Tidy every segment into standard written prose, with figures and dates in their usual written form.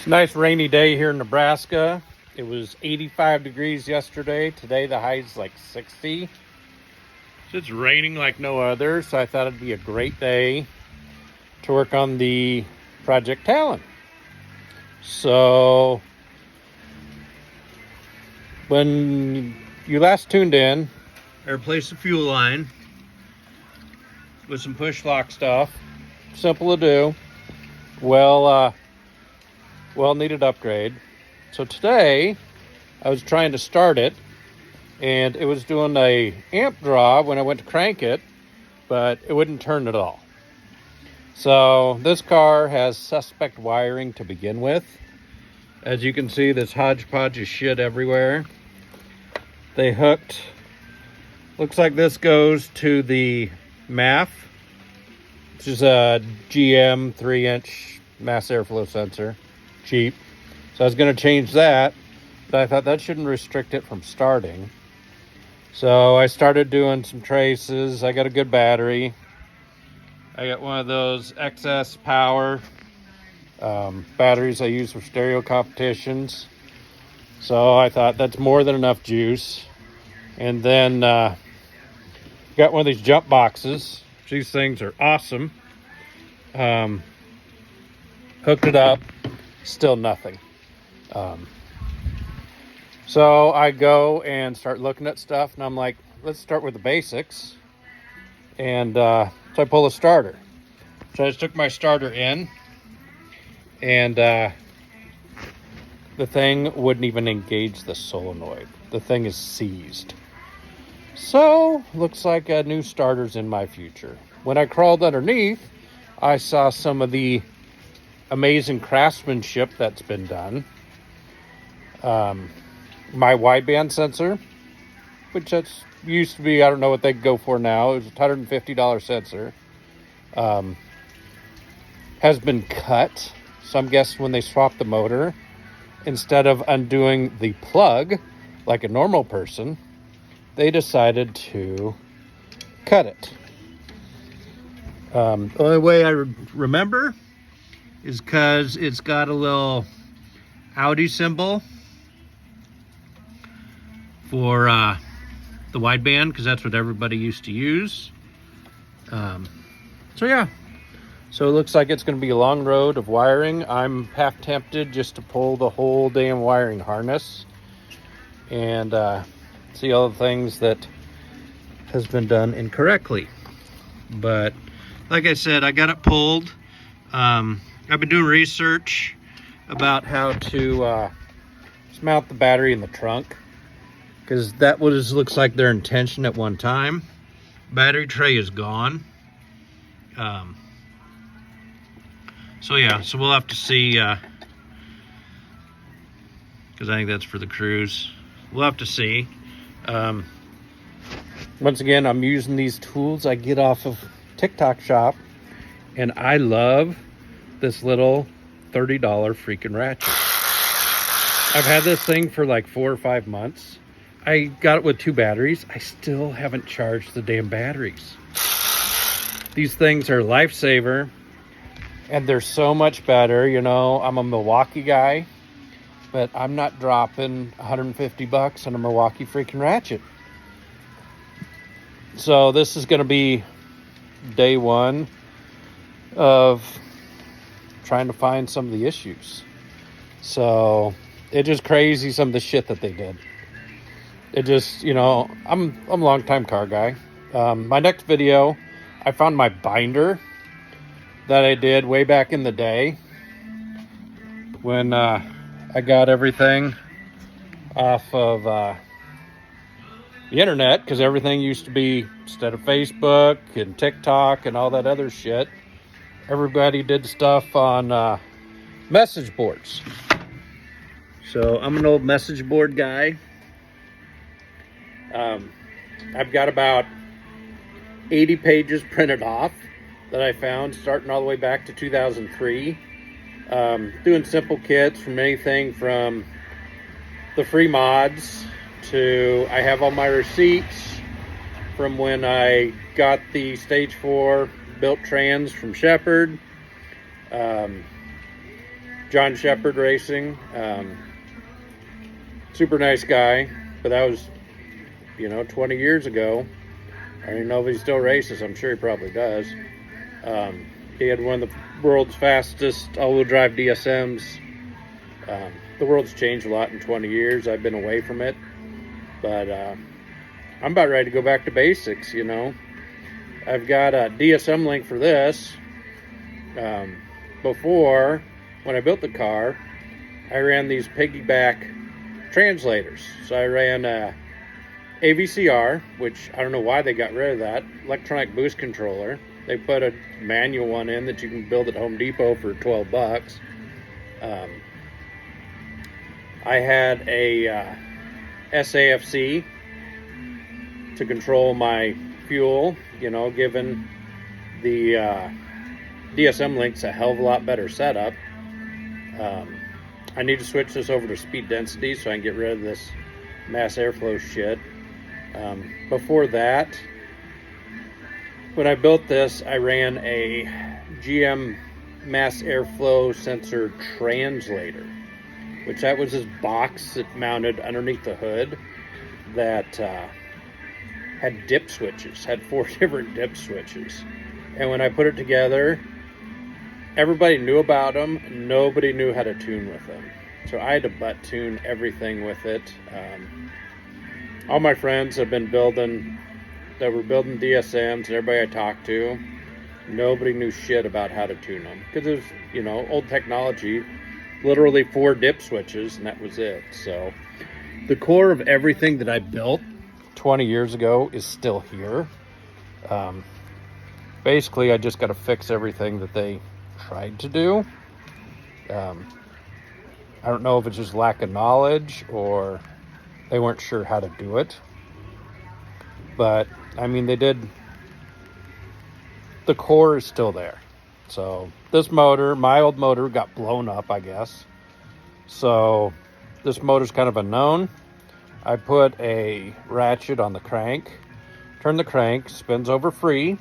Nice rainy day here in Nebraska. It was 85 degrees yesterday. Today the high is like 60. So it's raining like no other, so I thought it'd be a great day to work on the Project Talon. So when you last tuned in, I replaced the fuel line with some push lock stuff. Simple to do. Well needed upgrade. So today I was trying to start it and it was doing a amp draw when I went to crank it, but it wouldn't turn at all. So this car has suspect wiring to begin with. As you can see, this hodgepodge of shit everywhere. They hooked, looks like this goes to the MAF, which is a GM 3-inch mass airflow sensor. Cheap. So I was going to change that, but I thought that shouldn't restrict it from starting. So I started doing some traces. I got a good battery. I got one of those XS Power batteries I use for stereo competitions. So I thought that's more than enough juice. And then got one of these jump boxes. These things are awesome. Hooked it up. Still nothing. So I go and start looking at stuff, and I'm like, let's start with the basics. And so I pull a starter. So I just took my starter in, and the thing wouldn't even engage the solenoid. The thing is seized. So looks like a new starter's in my future. When I crawled underneath, I saw some of the amazing craftsmanship that's been done. My wideband sensor, which that's used to be, I don't know what they go for now. It was a $150 sensor. Has been cut. So I'm guessing when they swapped the motor, instead of undoing the plug like a normal person, they decided to cut it. The only way I remember is because it's got a little Audi symbol for the wideband, because that's what everybody used to use. So yeah, so it looks like it's going to be a long road of wiring. I'm half tempted just to pull the whole damn wiring harness and see all the things that has been done incorrectly. But like I said, I got it pulled. I've been doing research about how to mount the battery in the trunk, because that looks like their intention at one time. Battery tray is gone. So yeah, so we'll have to see, because I think that's for the cruise. We'll have to see. Once again, I'm using these tools I get off of TikTok shop, and I love this little $30 freaking ratchet. I've had this thing for like 4 or 5 months. I got it with 2 batteries. I still haven't charged the damn batteries. These things are a lifesaver, and they're so much better. You know, I'm a Milwaukee guy, but I'm not dropping $150 on a Milwaukee freaking ratchet. So this is going to be day one of trying to find some of the issues. So it's just crazy, some of the shit that they did. It just, you know, I'm a long time car guy. My next video, I found my binder that I did way back in the day when I got everything off of the internet, because everything used to be, instead of Facebook and TikTok and all that other shit, everybody did stuff on message boards. So I'm an old message board guy. I've got about 80 pages printed off that I found starting all the way back to 2003. Doing simple kits from anything from the free mods to, I have all my receipts from when I got the Stage 4 built trans from Shepherd. John Shepherd Racing. Super nice guy, but that was, 20 years ago. I don't even know if he still races. I'm sure he probably does. He had one of the world's fastest all-wheel drive DSMs. The world's changed a lot in 20 years. I've been away from it, but I'm about ready to go back to basics. I've got a DSM link for this. Before, when I built the car, I ran these piggyback translators. So I ran AVCR, which I don't know why they got rid of that, electronic boost controller. They put a manual one in that you can build at Home Depot for 12 bucks. I had a SAFC to control my fuel, given the DSM link's a hell of a lot better setup. I need to switch this over to speed density so I can get rid of this mass airflow shit. Before that, when I built this, I ran a GM mass airflow sensor translator, which that was this box that mounted underneath the hood that had dip switches, had 4 different dip switches. And when I put it together, everybody knew about them. Nobody knew how to tune with them. So I had to butt tune everything with it. All my friends have been building DSMs, and everybody I talked to, nobody knew shit about how to tune them. Because it was, old technology, literally 4 dip switches, and that was it. So the core of everything that I built 20 years ago is still here. Basically, I just got to fix everything that they tried to do. I don't know if it's just lack of knowledge or they weren't sure how to do it. But, they did. The core is still there. So, this motor, my old motor, got blown up, I guess. So, this motor's kind of unknown. I put a ratchet on the crank, turn the crank, spins over free,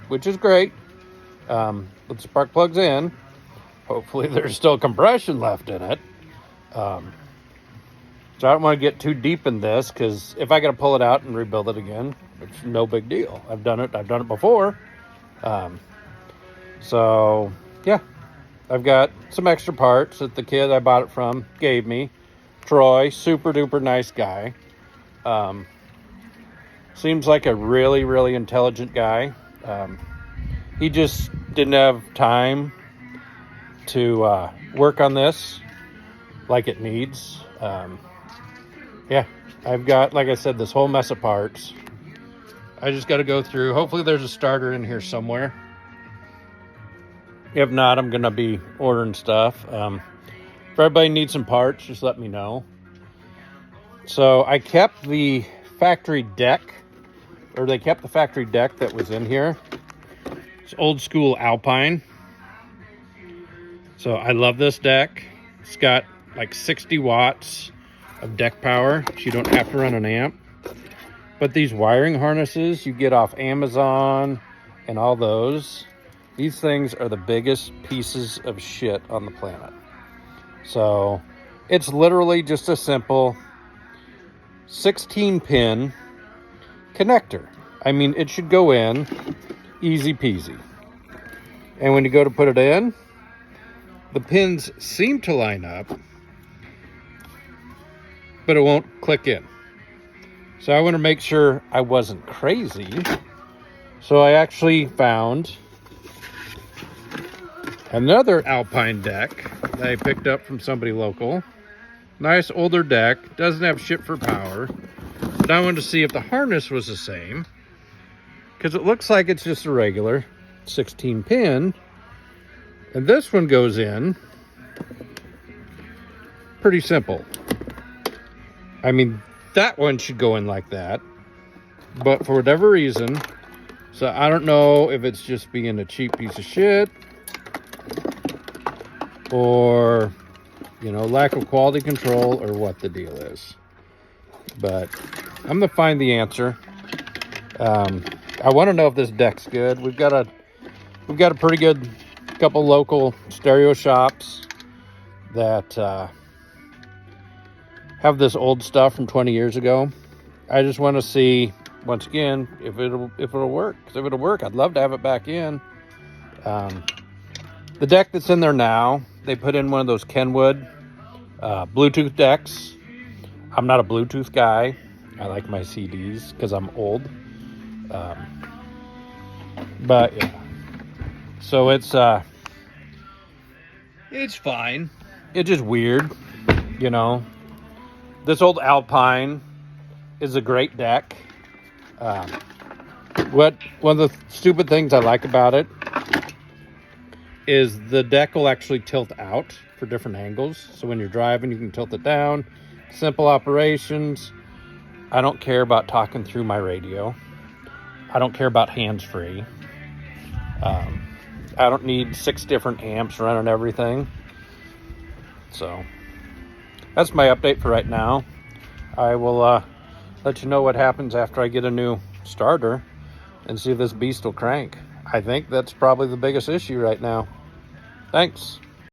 which is great. The spark plugs in. Hopefully there's still compression left in it. So I don't want to get too deep in this, because if I got to pull it out and rebuild it again, it's no big deal. I've done it before. So yeah, I've got some extra parts that the kid I bought it from gave me. Troy, super duper nice guy. Seems like a really, really intelligent guy. He just didn't have time to work on this like it needs. Yeah, I've got, like I said, this whole mess of parts. I just got to go through. Hopefully there's a starter in here somewhere. If not, I'm going to be ordering stuff. If everybody needs some parts, just let me know. So I kept the factory deck, or they kept the factory deck that was in here. It's old school Alpine. So I love this deck. It's got like 60 watts of deck power, so you don't have to run an amp. But these wiring harnesses you get off Amazon and all those, these things are the biggest pieces of shit on the planet. So it's literally just a simple 16-pin connector. It should go in easy peasy. And when you go to put it in, the pins seem to line up, but it won't click in. So I want to make sure I wasn't crazy. So I actually found another Alpine deck that I picked up from somebody local. Nice older deck, doesn't have shit for power. But I wanted to see if the harness was the same, because it looks like it's just a regular 16 pin. And this one goes in pretty simple. That one should go in like that. But for whatever reason, so I don't know if it's just being a cheap piece of shit or, lack of quality control or what the deal is. But I'm going to find the answer. I want to know if this deck's good. We've got a pretty good couple local stereo shops that have this old stuff from 20 years ago. I just want to see, once again, if it'll work. Because if it'll work, I'd love to have it back in. The deck that's in there now, they put in one of those Kenwood Bluetooth decks. I'm not a Bluetooth guy. I like my CDs because I'm old. But yeah, so it's fine. It's just weird, you know. This old Alpine is a great deck. One of the stupid things I like about it is the deck will actually tilt out for different angles. So when you're driving, you can tilt it down. Simple operations. I don't care about talking through my radio. I don't care about hands-free. I don't need 6 different amps running everything. So that's my update for right now. I will let you know what happens after I get a new starter and see if this beast will crank. I think that's probably the biggest issue right now. Thanks.